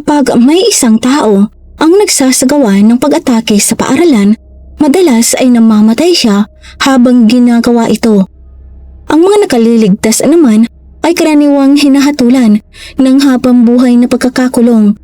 Kapag may isang tao ang nagsasagawa ng pag-atake sa paaralan, madalas ay namamatay siya habang ginagawa ito. Ang mga nakaliligtas naman ay karaniwang hinahatulan ng habang buhay na pagkakakulong.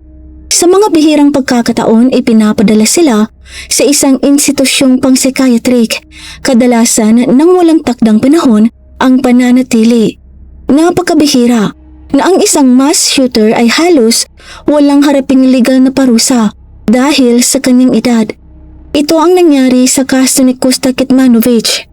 Sa mga bihirang pagkakataon ay pinapadala sila sa isang institusyong pang-psychiatric, kadalasan nang walang takdang panahon ang pananatili. Napakabihira na ang isang mass shooter ay halos walang haraping legal na parusa dahil sa kanyang edad. Ito ang nangyari sa kaso ni Kosta Kitmanovich.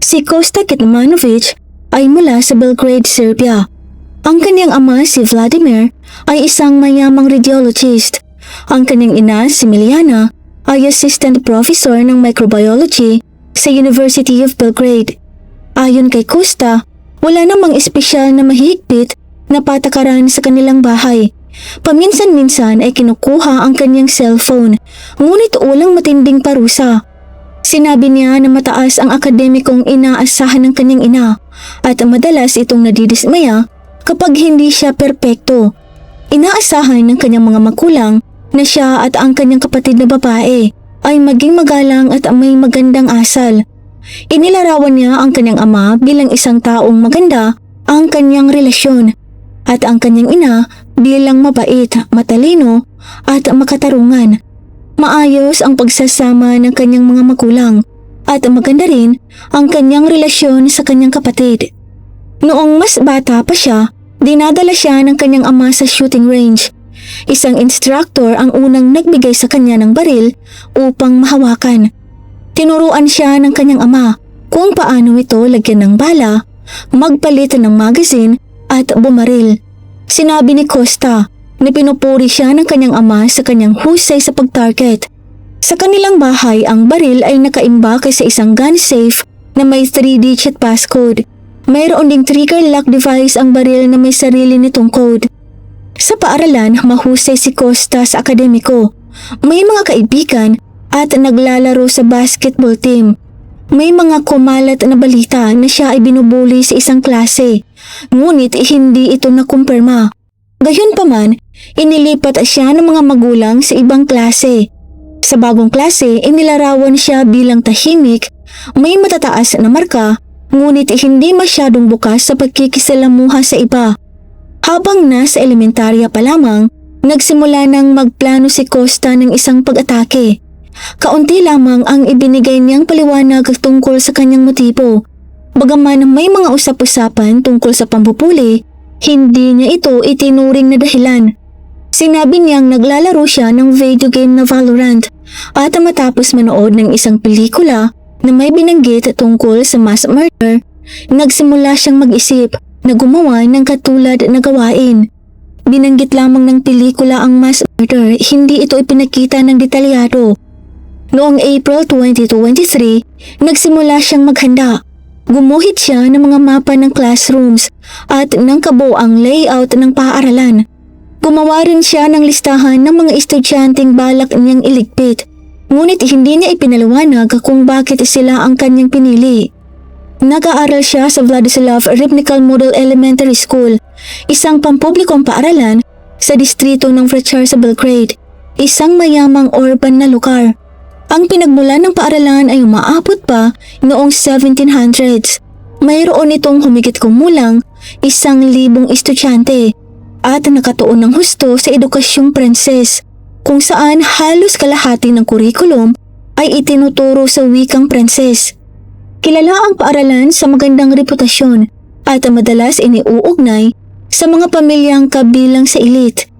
Si Kosta Kitmanovich ay mula sa Belgrade, Serbia. Ang kanyang ama si Vladimir ay isang mayamang radiologist. Ang kanyang ina si Miliana ay assistant professor ng microbiology sa University of Belgrade. Ayon kay Kosta, wala namang espesyal na mahigpit na patakaran sa kanilang bahay. Paminsan-minsan ay kinukuha ang kanyang cellphone, ngunit walang matinding parusa. Sinabi niya na mataas ang akademikong inaasahan ng kanyang ina at madalas itong nadidismaya kapag hindi siya perpekto. Inaasahan ng kanyang mga magulang na siya at ang kanyang kapatid na babae ay maging magalang at may magandang asal. Inilarawan niya ang kanyang ama bilang isang taong maganda ang kanyang relasyon at ang kanyang ina bilang mabait, matalino at makatarungan. Maayos ang pagsasama ng kanyang mga magulang at maganda rin ang kanyang relasyon sa kanyang kapatid. Noong mas bata pa siya, dinadala siya ng kanyang ama sa shooting range. Isang instructor ang unang nagbigay sa kanya ng baril upang mahawakan. Tinuruan siya ng kanyang ama kung paano ito lagyan ng bala, magpalit ng magazine at bumaril. Sinabi ni Kosta na pinupuri siya ng kanyang ama sa kanyang husay sa pag-target. Sa kanilang bahay, ang baril ay nakaimbak sa isang gun safe na may 3-digit passcode. Mayroon ding trigger lock device ang baril na may sarili nitong code. Sa paaralan, mahusay si Kosta sa akademiko. May mga kaibigan at naglalaro sa basketball team. May mga kumalat na balita na siya ay binubuli sa isang klase, ngunit hindi ito nakumpirma. Gayunpaman, inilipat siya ng mga magulang sa ibang klase. Sa bagong klase, inilarawan siya bilang tahimik, may matataas na marka, ngunit hindi masyadong bukas sa pagkikisalamuha sa iba. Habang nasa elementarya pa lamang, nagsimula nang magplano si Kosta ng isang pag-atake. Kaunti lamang ang ibinigay niyang paliwanag tungkol sa kanyang motibo. Bagaman may mga usap-usapan tungkol sa pambubuli, hindi niya ito itinuring na dahilan. Sinabi niyang naglalaro siya ng video game na Valorant at matapos manood ng isang pelikula na may binanggit tungkol sa mass murder, nagsimula siyang mag-isip na gumawa ng katulad na gawain. Binanggit lamang ng pelikula ang mass murder, hindi ito ipinakita ng detalyado. Noong April 2023, nagsimula siyang maghanda. Gumuhit siya ng mga mapa ng classrooms at ng kabuoang layout ng paaralan. Gumawa rin siya ng listahan ng mga estudyanteng balak niyang iligpit, ngunit hindi niya ipinaliwanag kung bakit sila ang kanyang pinili. Nag-aaral siya sa Vladislav Rybnikal Model Elementary School, isang pampublikong paaralan sa distrito ng Vrachar sa Belgrade, isang mayamang urban na lugar. Ang pinagmulan ng paaralan ay umaabot pa noong 1700s. Mayroon itong humigit kumulang 1,000 estudyante at nakatuon ng husto sa edukasyong Pranses, kung saan halos kalahati ng kurikulum ay itinuturo sa wikang Pranses. Kilala ang paaralan sa magandang reputasyon at madalas iniuugnay sa mga pamilyang kabilang sa elite.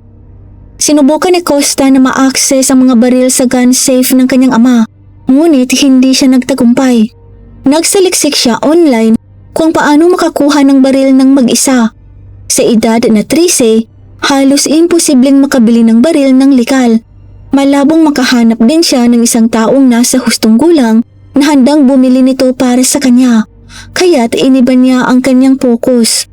Sinubukan ni Kosta na ma-access ang mga baril sa gun safe ng kanyang ama, ngunit hindi siya nagtagumpay. Nagsaliksik siya online kung paano makakuha ng baril ng mag-isa. Sa edad na 13, halos imposibleng makabili ng baril ng likal. Malabong makahanap din siya ng isang taong nasa hustong gulang na handang bumili nito para sa kanya, kaya't iniba niya ang kanyang focus.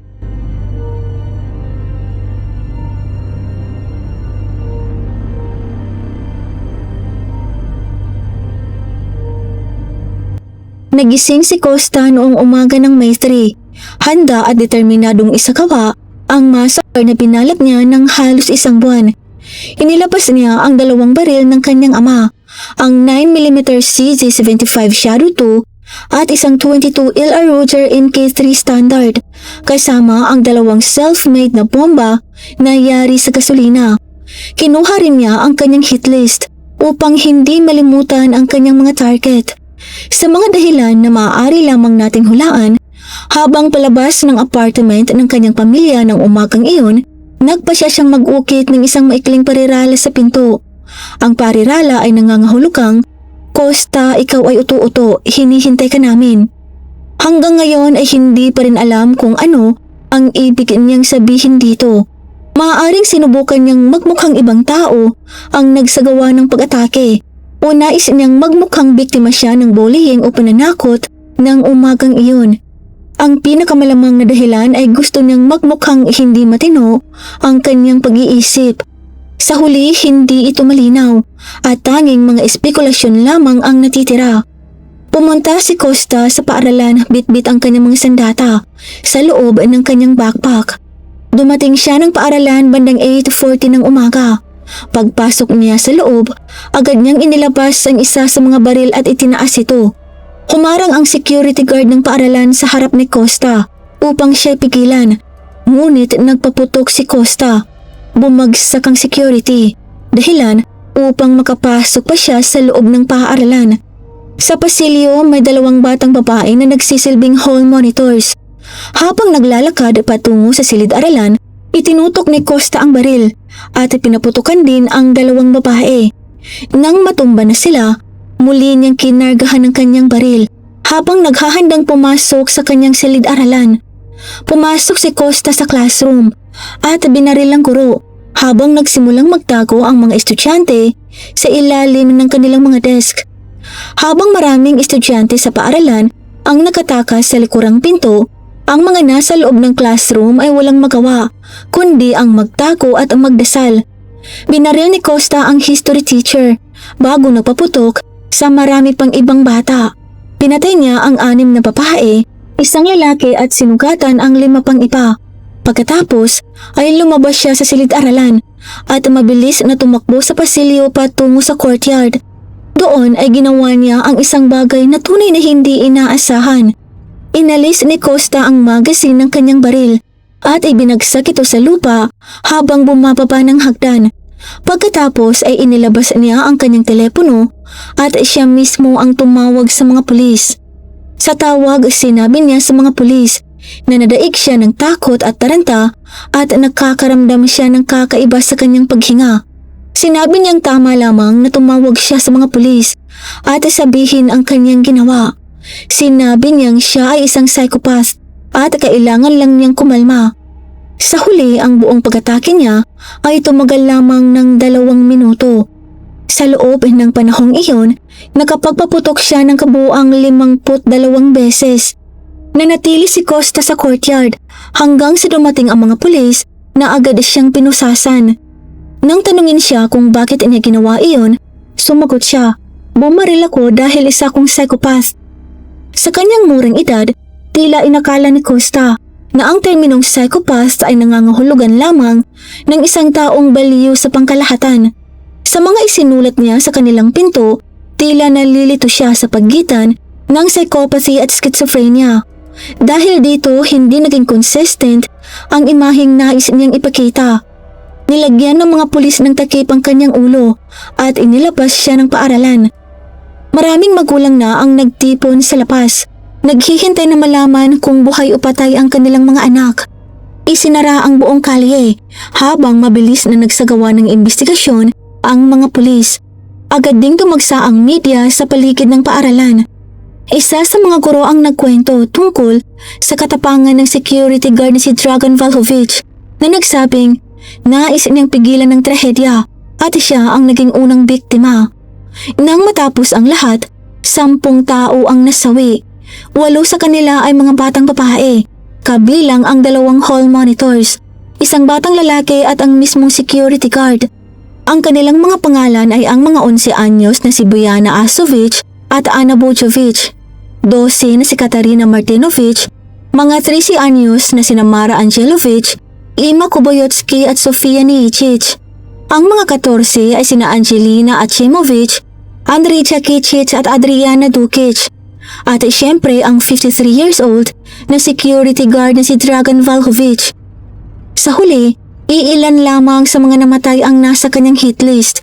Nagising si Costa noong umaga ng May 3. Handa at determinadong isagawa ang massacre na pinalap niya ng halos isang buwan. Inilabas niya ang 2 baril ng kanyang ama, ang 9mm CZ-75 Shadow 2 at isang 22 LR Ruger MK3 Standard, kasama ang 2 self-made na bomba na yari sa gasolina. Kinuha rin niya ang kanyang hit list upang hindi malimutan ang kanyang mga target. Sa mga dahilan na maaari lamang nating hulaan, habang palabas ng apartment ng kanyang pamilya ng umagang iyon, nagpasya siyang mag-ukit ng isang maikling parirala sa pinto. Ang parirala ay nangangahulukang, "Costa, ikaw ay uto-uto, hinihintay ka namin." Hanggang ngayon ay hindi pa rin alam kung ano ang ibig niyang sabihin dito. Maaaring sinubukan niyang magmukhang ibang tao ang nagsagawa ng pag-atake o nais niyang magmukhang biktima siya ng bullying o pananakot ng umagang iyon. Ang pinakamalamang na dahilan ay gusto niyang magmukhang hindi matino ang kanyang pag-iisip. Sa huli, hindi ito malinaw at tanging mga espekulasyon lamang ang natitira. Pumunta si Costa sa paaralan, bitbit ang kanyang mga sandata sa loob ng kanyang backpack. Dumating siya ng paaralan bandang 8:40 ng umaga. Pagpasok niya sa loob, agad niyang inilabas ang isa sa mga baril at itinaas ito. Humarang ang security guard ng paaralan sa harap ni Costa upang siya pigilan. Ngunit nagpaputok si Costa. Bumagsak ang security, dahilan upang makapasok pa siya sa loob ng paaralan. Sa pasilyo may 2 batang babae na nagsisilbing hall monitors. Habang naglalakad patungo sa silid-aralan, itinutok ni Costa ang baril at pinaputukan din ang 2 babae. Nang matumba na sila, muli niyang kinargahan ng kanyang baril habang naghahandang pumasok sa kanyang silid-aralan. Pumasok si Costa sa classroom at binaril ang guro habang nagsimulang magtago ang mga estudyante sa ilalim ng kanilang mga desk. Habang maraming estudyante sa paaralan ang nakatakas sa likurang pinto, ang mga nasa loob ng classroom ay walang magawa kundi ang magtago at ang magdasal. Binaril ni Costa ang history teacher bago nagpaputok sa marami pang ibang bata. Pinatay niya ang 6 na babae, 1 lalaki at sinugatan ang 5 pang iba. Pagkatapos ay lumabas siya sa silid-aralan at mabilis na tumakbo sa pasilyo patungo sa courtyard. Doon ay ginawa niya ang isang bagay na tunay na hindi inaasahan. Inalis ni Costa ang magazine ng kanyang baril at ibinagsak ito sa lupa habang bumababa ng hagdan. Pagkatapos ay inilabas niya ang kanyang telepono at siya mismo ang tumawag sa mga pulis. Sa tawag, sinabi niya sa mga pulis na nadaig siya ng takot at taranta at nakakaramdam siya ng kakaiba sa kanyang paghinga. Sinabi niyang tama lamang na tumawag siya sa mga pulis at sabihin ang kanyang ginawa. Sinabi niyang siya ay isang psychopath at kailangan lang niyang kumalma. Sa huli, ang buong pag-atake niya ay tumagal lamang ng 2 minuto. Sa loob ng panahong iyon, nakapagpaputok siya ng kabuuang 52 beses. Nanatili si Costa sa courtyard hanggang sa dumating ang mga pulis na agad siyang pinusasan. Nang tanungin siya kung bakit niya ginawa iyon, sumagot siya, "Bumaril ako dahil isa akong psychopath." Sa kanyang murang edad, tila inakala ni Costa na ang terminong psychopath ay nangangahulugan lamang ng isang taong baliw sa pangkalahatan. Sa mga isinulat niya sa kanilang pinto, tila nalilito siya sa pagitan ng psychopathy at schizophrenia. Dahil dito, hindi naging consistent ang imaheng nais niyang ipakita. Nilagyan ng mga pulis ng takip ang kanyang ulo at inilabas siya ng paaralan. Maraming magulang na ang nagtipon sa labas, naghihintay na malaman kung buhay o patay ang kanilang mga anak. Isinara ang buong kalye habang mabilis na nagsagawa ng investigasyon ang mga pulis. Agad ding tumagsa ang media sa paligid ng paaralan. Isa sa mga guro ang nagkwento tungkol sa katapangan ng security guard na si Dragan Vlahovic na nagsabing nais niyang pigilan ng trahedya at siya ang naging unang biktima. Nang matapos ang lahat, 10 tao ang nasawi. 8 sa kanila ay mga batang babae, kabilang ang 2 hall monitors, 1 batang lalaki at ang mismong security guard. Ang kanilang mga pangalan ay ang mga 11 anyos na si Bojana Asovic at Anna Bojovic. 12 na si Katarina Martinovich, mga 13 anyos na sina Mara Angelovich, Ima Kuboyotsky at Sofia Nichich. Ang mga 14 ay sina Angelina Achimovich, Andrija Kicic at Adriana Dukic. At syempre ang 53 years old na security guard na si Dragan Valhovich. Sa huli, iilan lamang sa mga namatay ang nasa kanyang hit list.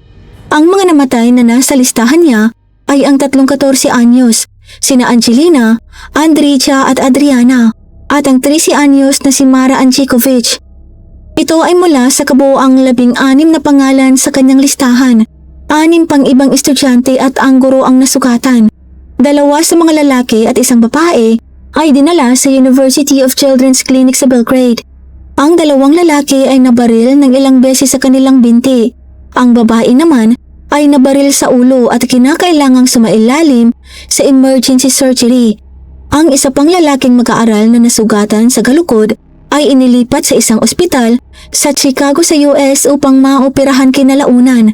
Ang mga namatay na nasa listahan niya ay ang 14 anyos, sina Angelina, Andrija at Adriana, at ang 13 anyos na si Mara Anjikovic. Ito ay mula sa kabuoang 16 na pangalan sa kanyang listahan. 6 pang ibang estudyante at ang guro ang nasugatan. 2 sa mga lalaki at 1 babae ay dinala sa University of Children's Clinic sa Belgrade. Ang 2 lalaki ay nabaril ng ilang beses sa kanilang binti. Ang babae naman ay nabaril sa ulo at kinakailangang sumailalim sa emergency surgery. Ang isa pang lalaking mag-aaral na nasugatan sa galukod ay inilipat sa isang ospital sa Chicago sa US upang maoperahan kinalaunan.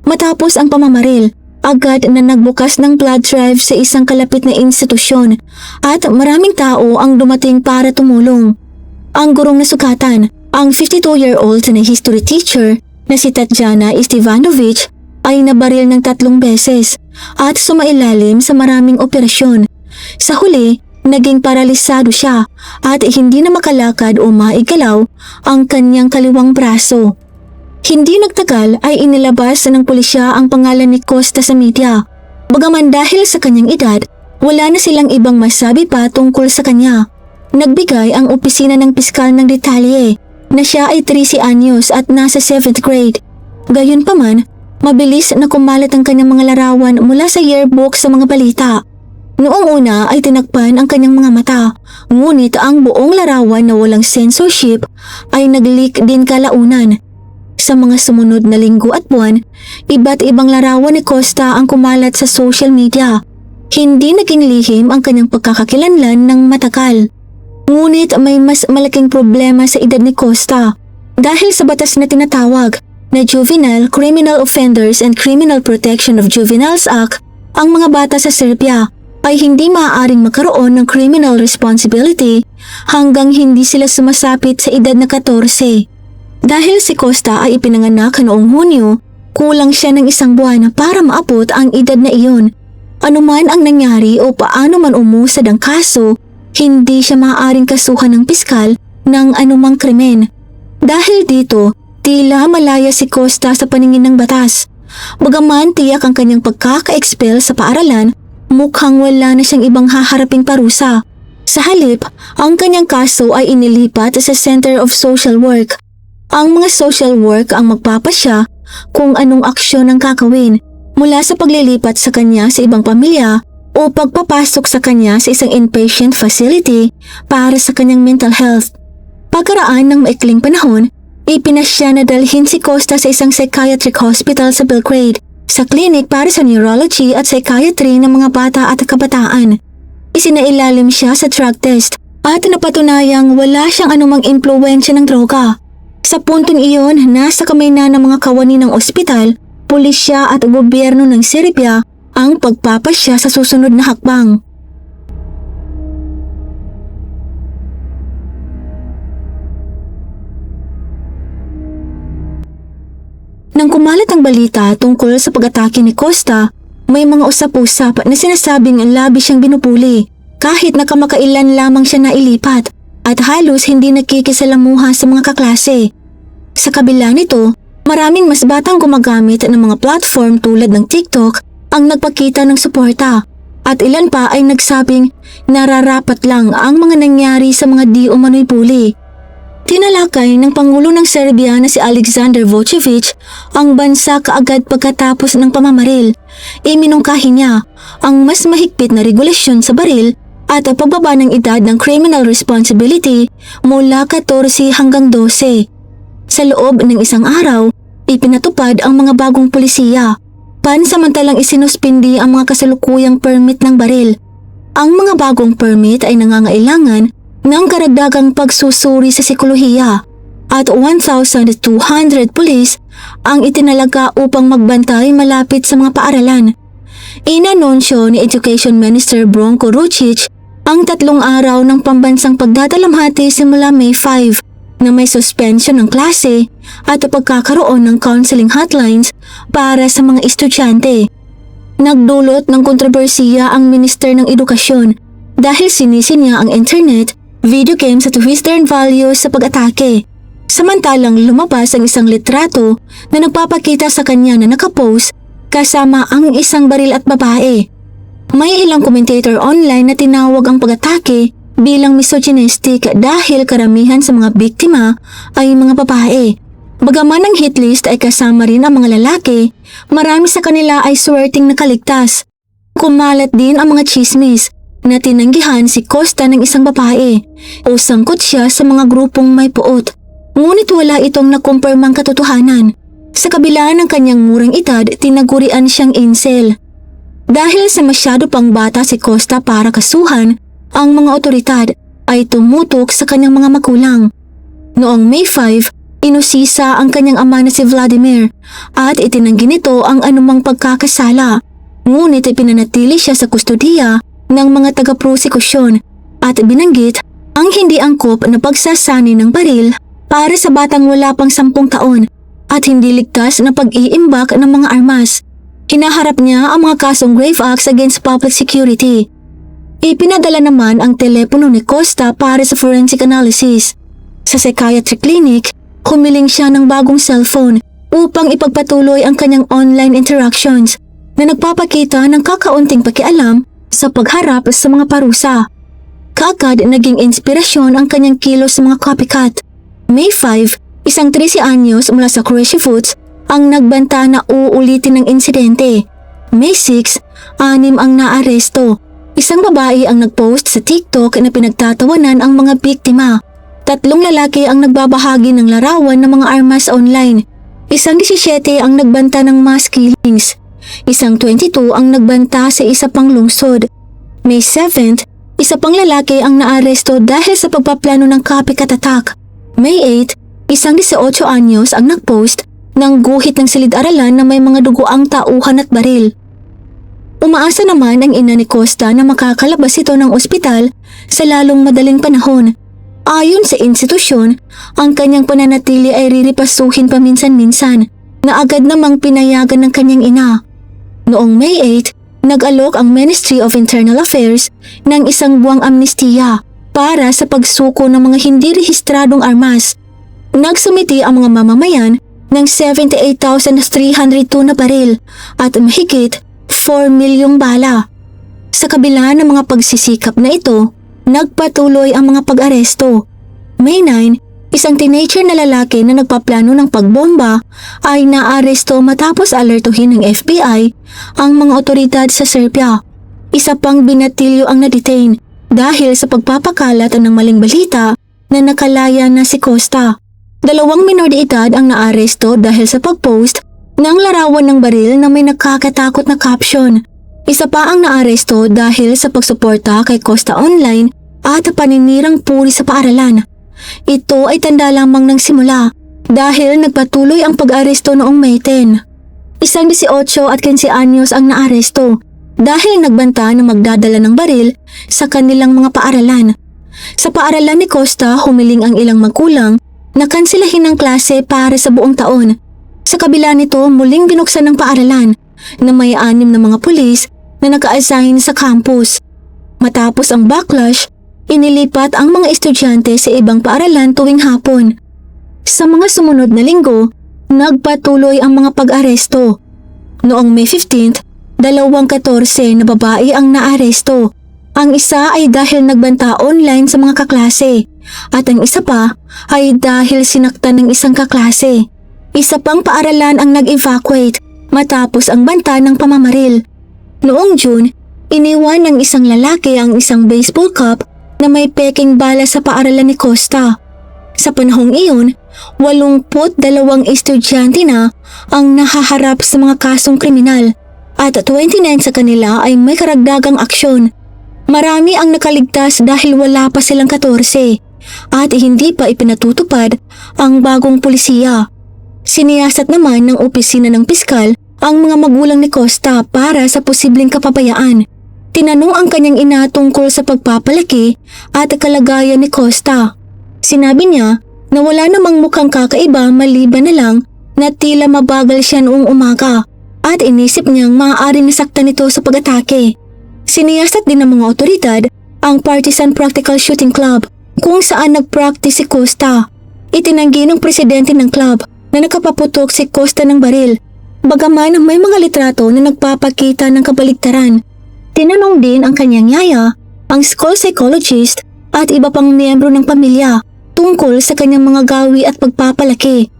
Matapos ang pamamaril, agad na nagbukas ng blood drive sa isang kalapit na institusyon at maraming tao ang dumating para tumulong. Ang gurong nasugatan, ang 52-year-old na history teacher na si Tatjana Istivanovich ay nabaril ng 3 beses at sumailalim sa maraming operasyon. Sa huli, naging paralisado siya at hindi na makalakad o maigalaw ang kanyang kaliwang braso. Hindi nagtagal ay inilabas ng pulisya ang pangalan ni Costa sa media. Bagaman dahil sa kanyang edad, wala na silang ibang masabi pa tungkol sa kanya. Nagbigay ang opisina ng piskal ng detalye na siya ay 13 anyos at nasa 7th grade. Gayunpaman, mabilis na kumalat ang kanyang mga larawan mula sa yearbook sa mga balita. Noong una ay tinakpan ang kanyang mga mata, ngunit ang buong larawan na walang censorship ay nag-leak din kalaunan. Sa mga sumunod na linggo at buwan, iba't ibang larawan ni Costa ang kumalat sa social media. Hindi naging lihim ang kanyang pagkakakilanlan ng matagal. Ngunit may mas malaking problema sa edad ni Costa dahil sa batas na tinatawag na Juvenile Criminal Offenders and Criminal Protection of Juveniles Act, ang mga bata sa Serbia ay hindi maaaring magkaroon ng criminal responsibility hanggang hindi sila sumasapit sa edad na 14. Dahil si Costa ay ipinanganak noong Hunyo, kulang siya ng 1 buwan para maabot ang edad na iyon. Anuman ang nangyari o paano man umusad ang kaso, hindi siya maaaring kasuhan ng piskal ng anumang krimen. Dahil dito, tila malaya si Costa sa paningin ng batas. Bagaman tiyak ang kanyang pagkaka-expel sa paaralan, mukhang wala na siyang ibang haharaping parusa. Sa halip, ang kanyang kaso ay inilipat sa Center of Social Work. Ang mga social work ang magpapasya kung anong aksyon ang kakawin, mula sa paglilipat sa kanya sa ibang pamilya o pagpapasok sa kanya sa isang inpatient facility para sa kanyang mental health. Pagkaraan ng maikling panahon, ipinasya na dalhin si Costa sa isang psychiatric hospital sa Belgrade, sa clinic para sa neurology at psychiatry ng mga bata at kabataan. Isinailalim siya sa drug test at napatunayang wala siyang anumang impluwensya ng droga. Sa puntong iyon, nasa kamay na ng mga kawani ng ospital, pulisya at gobyerno ng Serbia ang pagpapasya sa susunod na hakbang. Nang kumalat ang balita tungkol sa pag-atake ni Costa, may mga usap-usap na sinasabing labi siyang binupuli kahit na kamakailan lamang siya nailipat at halos hindi nakikisalamuha sa mga kaklase. Sa kabila nito, maraming mas batang gumagamit ng mga platform tulad ng TikTok ang nagpakita ng suporta at ilan pa ay nagsabing nararapat lang ang mga nangyari sa mga di umano'y bully. Tinalakay ng Pangulo ng Serbia na si Alexander Vučić ang bansa kaagad pagkatapos ng pamamaril. Iminungkahi niya ang mas mahigpit na regulasyon sa baril at pagbaba ng edad ng criminal responsibility mula 14 hanggang 12. Sa loob ng 1 araw, ipinatupad ang mga bagong polisiya. Pansamantalang isinuspindi ang mga kasalukuyang permit ng baril. Ang mga bagong permit ay nangangailangan ng karagdagang pagsusuri sa psikolohiya at 1,200 police ang itinalaga upang magbantay malapit sa mga paaralan. Inanunsyo ni Education Minister Bronco Rucic ang 3 araw ng pambansang pagdadalamhati simula May 5 na may suspension ng klase at pagkakaroon ng counseling hotlines para sa mga estudyante. Nagdulot ng kontrobersiya ang Minister ng Edukasyon dahil sinisi niya ang internet, video games at Western values sa pag-atake. Samantalang lumabas ang isang litrato na nagpapakita sa kanya na nakapost kasama ang isang baril at babae. May ilang commentator online na tinawag ang pag-atake bilang misogynistic dahil karamihan sa mga biktima ay mga babae. Bagaman ang hit list ay kasama rin ang mga lalaki, marami sa kanila ay swerteng nakaligtas. Kumalat din ang mga chismis na tinanggihan si Costa ng isang babae o sangkot siya sa mga grupong may puot. Ngunit wala itong nakumpirmang katotohanan. Sa kabila ng kanyang murang edad, tinagurian siyang incel. Dahil sa masyado pang bata si Costa para kasuhan, ang mga otoridad ay tumutok sa kanyang mga magulang. Noong May 5, inusisa ang kanyang ama na si Vladimir at itinanggi nito ang anumang pagkakasala. Ngunit ipinanatili siya sa kustodiya ng mga taga-prosekusyon at binanggit ang hindi angkop na pagsasani ng baril para sa batang wala pang 10 taon at hindi ligtas na pag-iimbak ng mga armas. Hinaharap niya ang mga kasong grave acts against public security. Ipinadala naman ang telepono ni Costa para sa forensic analysis. Sa psychiatric clinic, humiling siya ng bagong cellphone upang ipagpatuloy ang kanyang online interactions na nagpapakita ng kakaunting pakialam sa pagharap sa mga parusa. Kaagad naging inspirasyon ang kanyang kilos sa mga copycat. May 5, isang 13 anyos mula sa Croatia Foods ang nagbanta na uulitin ng insidente. May 6, 6 ang naaresto. Isang babae ang nagpost sa TikTok na pinagtatawanan ang mga biktima. 3 lalaki ang nagbabahagi ng larawan ng mga armas online. Isang 17 ang nagbanta ng mass killings. Isang 22 ang nagbanta sa isa pang lungsod. May 7, isa pang lalaki ang naaresto dahil sa pagpaplano ng copycat attack. May 8, isang 18 anyos ang nagpost ng guhit ng silid-aralan na may mga dugoang tauhan at baril. Umaasa naman ang ina ni Costa na makakalabas ito ng ospital sa lalong madaling panahon. Ayon sa institusyon, ang kanyang pananatili ay riripasuhin paminsan-minsan na agad namang pinayagan ng kanyang ina. Noong May 8, nag-alok ang Ministry of Internal Affairs ng isang buwang amnestiya para sa pagsuko ng mga hindi rehistradong armas. Nagsumiti ang mga mamamayan ng 78,302 na baril at mahigit 4 milyong bala. Sa kabila ng mga pagsisikap na ito, nagpatuloy ang mga pag-aresto. May 9, isang teenager na lalaki na nagpaplano ng pagbomba ay naaresto matapos alertuhin ng FBI ang mga otoridad sa Serbia. Isa pang binatilyo ang na-detain dahil sa pagpapakalat ng maling balita na nakalaya na si Costa. 2 minor de edad ang naaresto dahil sa pagpost ng larawan ng baril na may nakakatakot na caption. Isa pa ang naaresto dahil sa pagsuporta kay Costa online at paninirang puri sa paaralan. Ito ay tanda lamang ng simula dahil nagpatuloy ang pag-aresto noong May 10. Isang 18 at 15 anyos ang naaresto dahil nagbanta na magdadala ng baril sa kanilang mga paaralan. Sa paaralan ni Costa, humiling ang ilang magulang na kansilahin ng klase para sa buong taon. Sa kabila nito, muling binuksan ng paaralan na may 6 na mga pulis na naka-assign sa campus. Matapos ang backlash, inilipat ang mga estudyante sa ibang paaralan tuwing hapon. Sa mga sumunod na linggo, nagpatuloy ang mga pag-aresto. Noong May 15, 14 na babae ang naaresto. Ang isa ay dahil nagbanta online sa mga kaklase at ang isa pa ay dahil sinaktan ng isang kaklase. Isa pang paaralan ang nag-evacuate matapos ang banta ng pamamaril. Noong June, iniwan ng isang lalaki ang isang baseball cap na may peking bala sa paaralan ni Costa. Sa panahong iyon, 82 estudyante na ang nahaharap sa mga kasong kriminal at 29 sa kanila ay may karagdagang aksyon. Marami ang nakaligtas dahil wala pa silang 14 at hindi pa ipinatutupad ang bagong pulisiya. Siniyasat naman ng opisina ng piskal ang mga magulang ni Costa para sa posibleng kapabayaan. Tinanong ang kanyang ina tungkol sa pagpapalaki at kalagayan ni Costa. Sinabi niya na wala namang mukhang kakaiba maliban na lang na tila mabagal siya noong umaga at inisip niyang maaaring nasaktan ito sa pag-atake. Siniyasat din ng mga otoridad ang Partisan Practical Shooting Club kung saan nag-practice si Costa. Itinanggi ng presidente ng club na nakapaputok si Costa ng baril, bagaman may mga litrato na nagpapakita ng kabaligtaran. Tinanong din ang kanyang yaya, ang school psychologist at iba pang miyembro ng pamilya tungkol sa kanyang mga gawi at pagpapalaki.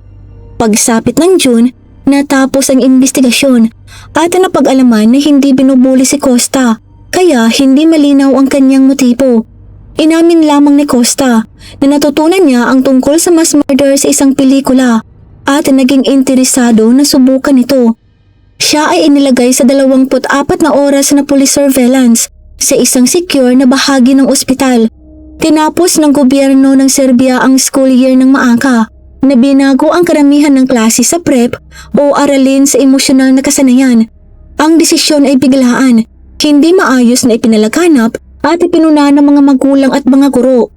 Pagsapit ng June, natapos ang investigasyon at napag-alaman na hindi binubuli si Costa, kaya hindi malinaw ang kanyang motibo. Inamin lamang ni Costa na natutunan niya ang tungkol sa mass murder sa isang pelikula at naging interesado na subukan ito. Siya ay inilagay sa 24 na oras na police surveillance sa isang secure na bahagi ng ospital. Tinapos ng gobyerno ng Serbia ang school year ng maaga na binago ang karamihan ng klase sa prep o aralin sa emosyonal na kasanayan. Ang desisyon ay biglaan, hindi maayos na ipinalaganap at ipinuna ng mga magulang at mga guro.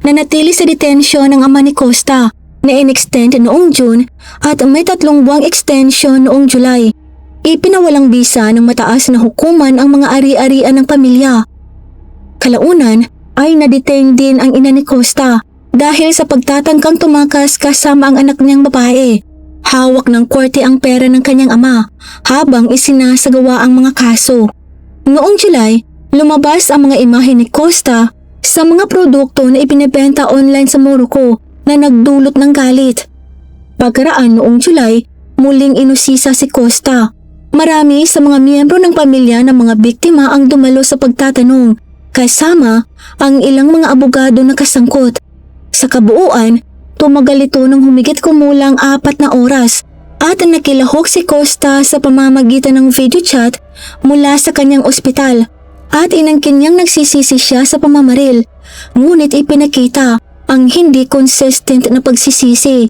Nanatili sa detention ng ama ni Costa na in-extend noong June at may 3 buwang extension noong July. Ipinawalang bisa ng mataas na hukuman ang mga ari-arian ng pamilya. Kalaunan ay na-detain din ang ina ni Costa dahil sa pagtatangkang tumakas kasama ang anak niyang babae. Hawak ng korte ang pera ng kanyang ama habang isinasagawa ang mga kaso. Noong July, lumabas ang mga imahe ni Costa sa mga produkto na ibinebenta online sa Morocco na nagdulot ng galit. Pagkaraan noong July, muling inusisa si Costa. Marami sa mga miyembro ng pamilya ng mga biktima ang dumalo sa pagtatanong, kasama ang ilang mga abogado na kasangkot. Sa kabuuan, tumagal ito ng humigit kumulang 4 na oras at nakilahok si Costa sa pamamagitan ng video chat mula sa kanyang ospital at inangkin niyang nagsisisi siya sa pamamaril, ngunit ipinakita ang hindi consistent na pagsisisi.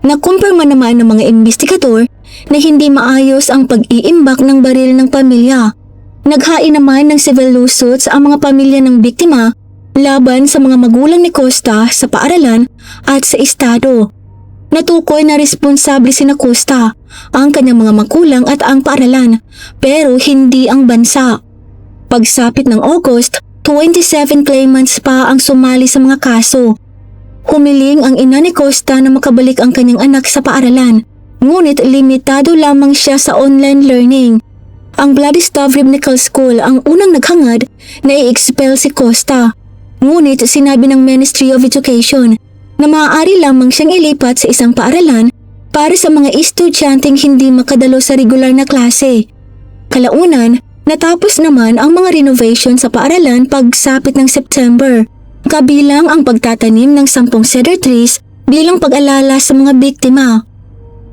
Nakumpirma naman ng mga investigador na hindi maayos ang pag-iimbak ng baril ng pamilya. Naghain naman ng civil lawsuits ang mga pamilya ng biktima laban sa mga magulang ni Costa sa paaralan at sa estado. Natukoy na responsable sina Costa, ang kanyang mga magulang at ang paaralan, pero hindi ang bansa. Pagsapit ng August, 27 claimants pa ang sumali sa mga kaso. Humiling ang ina ni Costa na makabalik ang kanyang anak sa paaralan, ngunit limitado lamang siya sa online learning. Ang Vladislav Rybnikal School ang unang naghangad na i-expel si Costa, ngunit sinabi ng Ministry of Education na maaari lamang siyang ilipat sa isang paaralan para sa mga estudyanteng hindi makadalo sa regular na klase. Kalaunan, natapos naman ang mga renovation sa paaralan pagsapit ng September, kabilang ang pagtatanim ng 10 cedar trees bilang pag-alala sa mga biktima.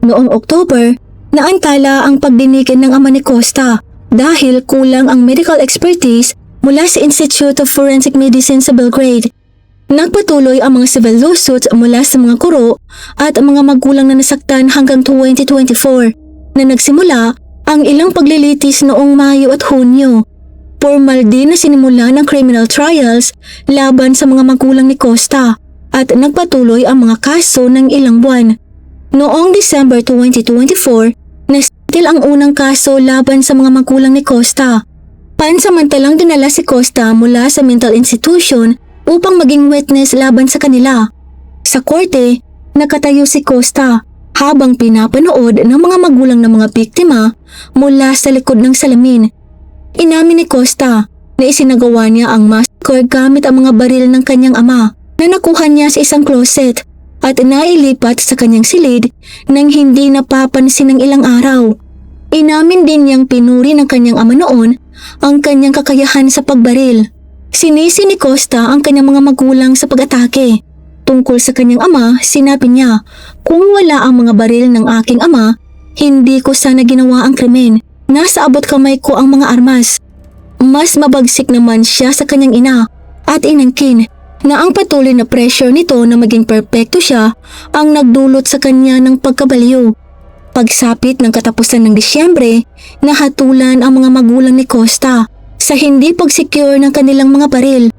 Noong October, naantala ang pagdinikin ng ama ni Costa dahil kulang ang medical expertise mula sa Institute of Forensic Medicine sa Belgrade. Nagpatuloy ang mga civil lawsuits mula sa mga guro at mga magulang na nasaktan hanggang 2024 na nagsimula ang ilang paglilitis noong Mayo at Hunyo. Formal din na sinimula ng criminal trials laban sa mga magulang ni Costa at nagpatuloy ang mga kaso ng ilang buwan. Noong December 2024, nasetil ang unang kaso laban sa mga magulang ni Costa. Pansamantalang dinala si Costa mula sa mental institution upang maging witness laban sa kanila. Sa korte, nakatayo si Costa habang pinapanood ng mga magulang ng mga biktima mula sa likod ng salamin. Inamin ni Costa na isinagawa niya ang massacre gamit ang mga baril ng kanyang ama na nakuha niya sa isang closet at nailipat sa kanyang silid nang hindi napapansin ng ilang araw. Inamin din niyang pinuri ng kanyang ama noon ang kanyang kakayahan sa pagbaril. Sinisi ni Costa ang kanyang mga magulang sa pag-atake. Tungkol sa kanyang ama, sinabi niya, "Kung wala ang mga baril ng aking ama, hindi ko sana ginawa ang krimen. Nasa abot kamay ko ang mga armas." Mas mabagsik naman siya sa kanyang ina at inangkin na ang patuloy na pressure nito na maging perpekto siya ang nagdulot sa kanya ng pagkabaliw. Pagsapit ng katapusan ng Disyembre, nahatulan ang mga magulang ni Costa sa hindi pag-secure ng kanilang mga baril.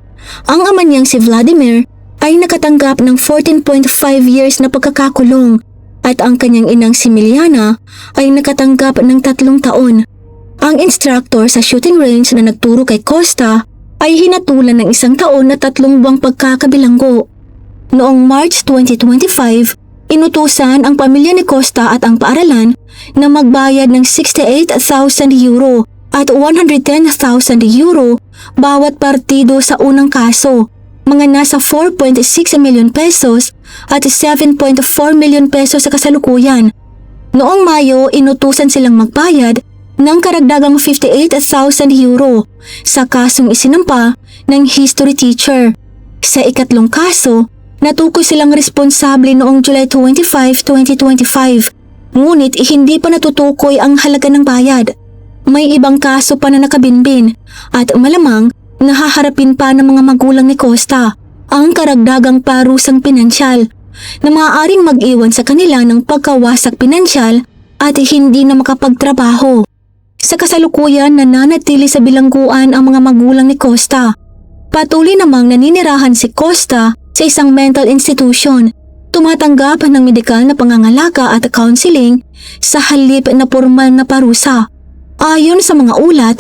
Ang ama niyang si Vladimir ay nakatanggap ng 14.5 years na pagkakakulong at ang kanyang inang si Miliana ay nakatanggap ng 3 taon. Ang instructor sa shooting range na nagturo kay Costa ay hinatulan ng 1 taon na 3 buwang pagkakabilanggo. Noong March 2025, inutusan ang pamilya ni Costa at ang paaralan na magbayad ng 68,000 euro at 110,000 euro bawat partido sa unang kaso, mga nasa 4.6 million pesos at 7.4 million pesos sa kasalukuyan. Noong Mayo, inutusan silang magbayad ng karagdagang 58,000 euro sa kasong isinampa ng history teacher. Sa ikatlong kaso, natukoy silang responsable noong July 25, 2025. Ngunit hindi pa natutukoy ang halaga ng bayad. May ibang kaso pa na nakabinbin at malamang nahaharapin pa ng mga magulang ni Costa ang karagdagang parusang pinansyal na maaaring mag-iwan sa kanila ng pagkawasak pinansyal at hindi na makapagtrabaho. Sa kasalukuyan, nananatili sa bilangguan ang mga magulang ni Costa. Patuloy namang naninirahan si Costa sa isang mental institution, tumatanggap ng medikal na pangangalaga at counseling sa halip na formal na parusa. Ayon sa mga ulat,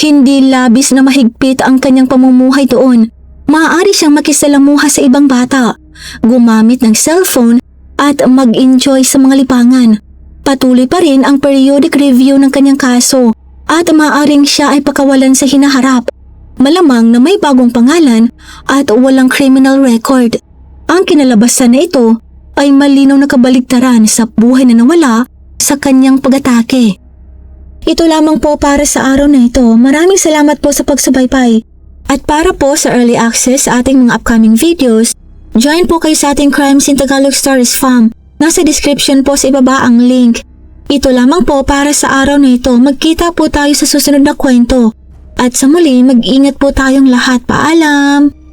hindi labis na mahigpit ang kanyang pamumuhay doon. Maaari siyang makisalamuha sa ibang bata, gumamit ng cellphone at mag-enjoy sa mga libangan. Patuloy pa rin ang periodic review ng kanyang kaso at maaaring siya ay pakawalan sa hinaharap. Malamang na may bagong pangalan at walang criminal record. Ang kinalabasan na ito ay malinaw na kabaligtaran sa buhay na nawala sa kanyang pag-atake. Ito lamang po para sa araw na ito. Maraming salamat po sa pagsubaybay. At para po sa early access sa ating mga upcoming videos, join po kayo sa ating Crimes in Tagalog Stories Fam. Nasa description po sa ibaba ang link. Ito lamang po para sa araw na ito. Magkita po tayo sa susunod na kwento. At sa muli, mag-ingat po tayong lahat. Paalam!